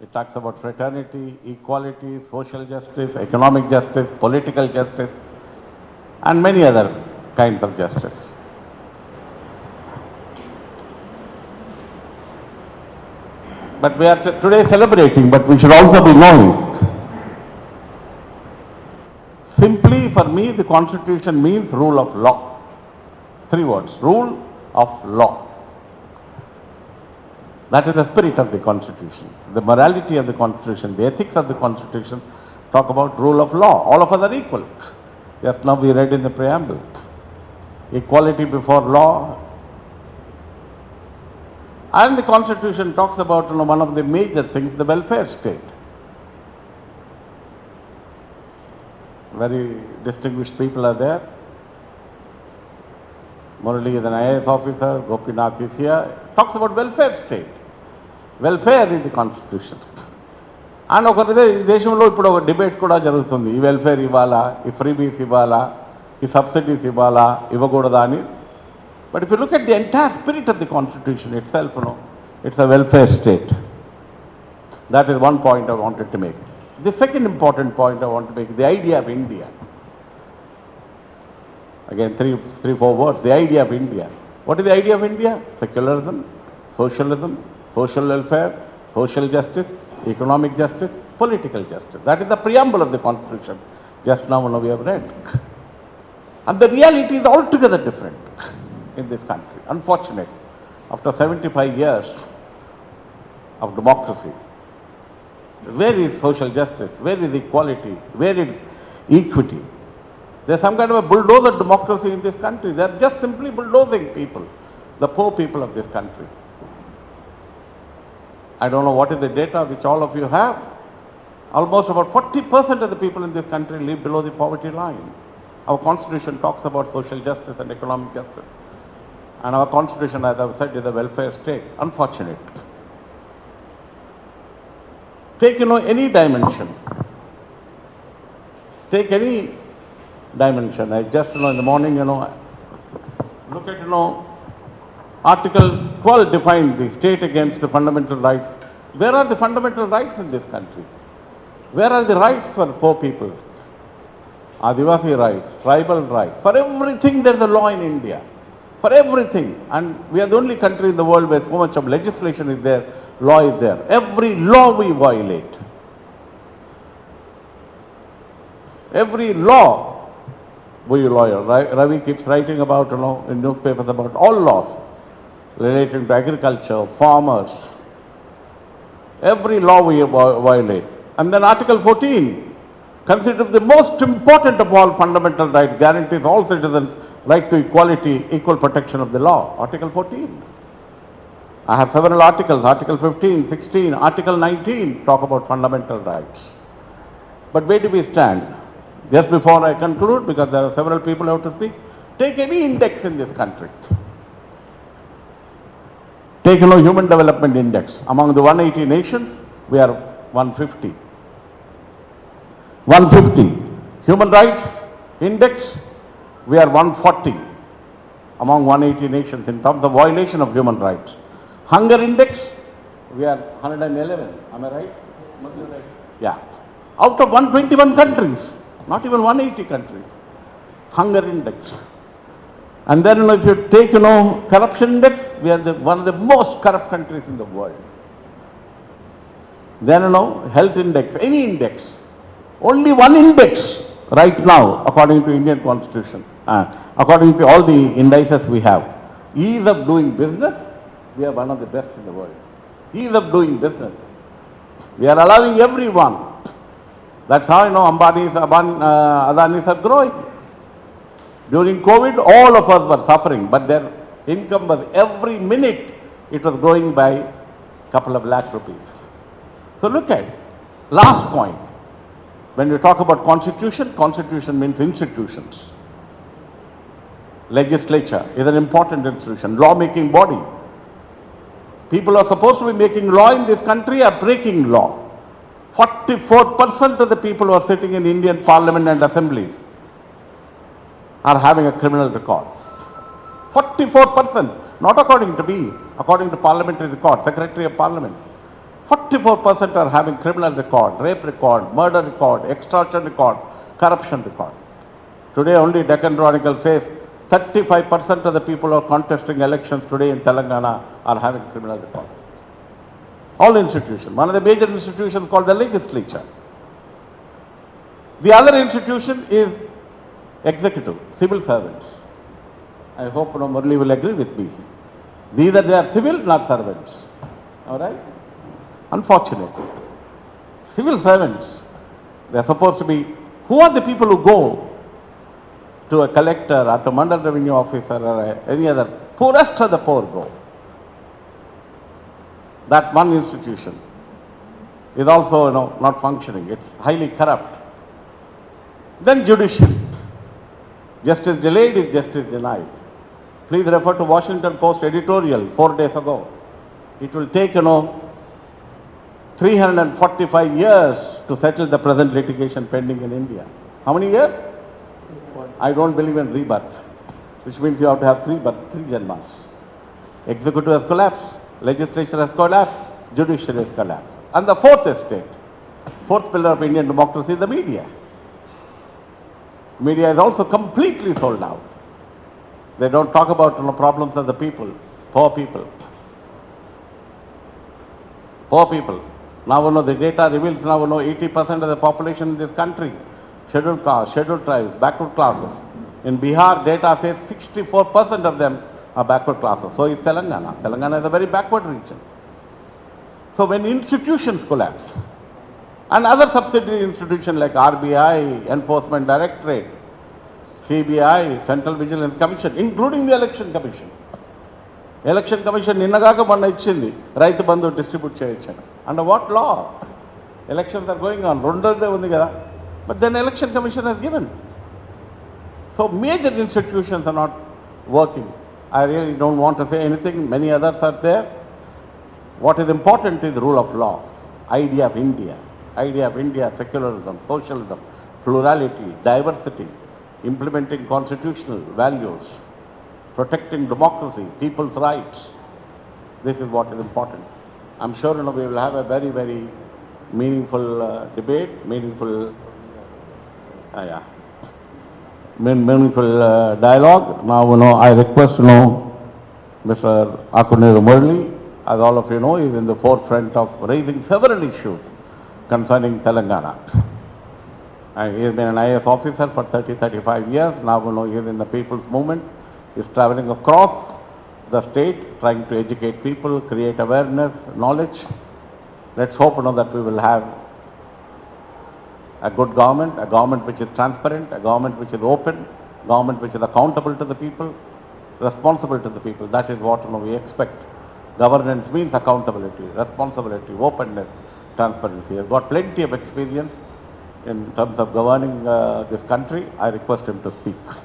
It talks about fraternity, equality, social justice, economic justice, political justice, and many other kinds of justice. But we are today celebrating, but we should also be knowing. Simply for me, the Constitution means rule of law. 3 words, rule of law. That is the spirit of the Constitution. The morality of the Constitution, the ethics of the Constitution talk about rule of law. All of us are equal. Just now we read in the preamble. Equality before law. And the Constitution talks about one of the major things, the welfare state. Very distinguished people are there. Murali is an IAS officer, Gopinath is here. Talks about welfare state. Welfare is the Constitution. And ఈ దేశంలో ఇప్పుడు ఒక debate కూడా జరుగుతుంది. ఈ welfare ఇవ్వాలా, ఈ freebies ఇవ్వాలా, ఈ సబ్సిడీస్ ఇవ్వాలా, ఇవ్వకూడదా అని. But if you look at the entire spirit of the Constitution itself, it's a welfare state. That is one point I wanted to make. The second important point I want to make, the idea of India. Again, three, 4 words, the idea of India. What is the idea of India? Secularism, socialism, social welfare, social justice, economic justice, political justice. That is the preamble of the Constitution. Just now we have read. And the reality is altogether different in this country. Unfortunate. After 75 years of democracy, where is social justice? Where is equality? Where is equity? There's some kind of a bulldozer democracy in this country. They're just simply bulldozing people, the poor people of this country. I don't know what is the data which all of you have. Almost about 40% of the people in this country live below the poverty line. Our Constitution talks about social justice and economic justice. And our Constitution, as I've said, is a welfare state. Unfortunate. Take, any dimension. Take any dimension. I just, in the morning, look at, Article 12 defined the state against the fundamental rights. Where are the fundamental rights in this country? Where are the rights for poor people? Adivasi rights, tribal rights. For everything there is a law in India. For everything. And we are the only country in the world where so much of legislation is there, law is there. Every law we violate. Every law we violate. Ravi keeps writing about, in newspapers about all laws relating to agriculture, farmers. Every law we violate. And then Article 14, considered the most important of all fundamental rights, guarantees all citizens right to equality, equal protection of the law. Article 14. I have several articles, Article 15, 16, Article 19 talk about fundamental rights. But where do we stand? Just before I conclude, because there are several people who have to speak, take any index in this country. Take, Human Development Index. Among the 180 nations, we are 150. 150. Human Rights Index, we are 140 among 180 nations in terms of violation of human rights. Hunger Index, we are 111. Am I right? Yeah. Out of 121 countries, not even 180 countries. Hunger Index. And then, if you take, Corruption Index, we are one of the most corrupt countries in the world. Then, Health Index, any index. Only one index right now, according to Indian Constitution, according to all the indices we have. Ease of doing business, we are one of the best in the world. Ease of doing business. We are allowing everyone. That's how, Ambani's, Adani's are growing. During COVID, all of us were suffering, but their income was every minute, it was growing by a couple of lakh rupees. So look at it. Last point. When you talk about Constitution, Constitution means institutions. Legislature is an important institution, law-making body. People are supposed to be making law in this country are breaking law. 44% of the people who are sitting in Indian Parliament and assemblies are having a criminal record. 44%, not according to me, according to parliamentary record, Secretary of Parliament. 44% are having criminal record, rape record, murder record, extortion record, corruption record. Today only Deccan Chronicle says 35% of the people who are contesting elections today in Telangana are having criminal record. All institutions. One of the major institutions called the legislature. The other institution is executive, civil servants. I hope Murali will agree with me. Neither they are civil nor servants. All right? Unfortunate. Civil servants, they are supposed to be, who are the people who go to a collector or to Mandal revenue officer or any other, poorest of the poor go. That one institution is also not functioning. It's highly corrupt. Then judiciary. Justice delayed is justice denied. Please refer to Washington Post editorial 4 days ago. It will take 345 years to settle the present litigation pending in India. How many years? I don't believe in rebirth, which means you have to have three janmas. Executive has collapsed, legislature has collapsed, judiciary has collapsed. And the fourth estate, fourth pillar of Indian democracy is the media. Media is also completely sold out. They don't talk about problems of the people, poor people. Poor people. Now the data reveals 80% of the population in this country, scheduled castes, scheduled tribes, backward classes. In Bihar, data says 64% of them are backward classes. So is Telangana. Telangana is a very backward region. So when institutions collapse, and other subsidiary institutions like RBI, Enforcement Directorate, CBI, Central Vigilance Commission, including the Election Commission. Election Commission ninnagaga manna ichindi, Raitu Bandhu distribute cheyochu. Under what law? Elections are going on. But then Election Commission has given. So major institutions are not working. I really don't want to say anything. Many others are there. What is important is the rule of law, idea of India, secularism, socialism, plurality, diversity, implementing constitutional values, protecting democracy, people's rights. This is what is important. I'm sure we will have a very, very meaningful debate, meaningful dialogue. Now, I request Mr. Akkoneru Murali, as all of you know, is in the forefront of raising several issues concerning Telangana. And he has been an IAS officer for 30-35 years. Now he is in the people's movement. He is traveling across the state, trying to educate people, create awareness, knowledge. Let's hope that we will have a good government, a government which is transparent, a government which is open, a government which is accountable to the people, responsible to the people. That is what we expect. Governance means accountability, responsibility, openness, transparency. He has got plenty of experience in terms of governing this country. I request him to speak.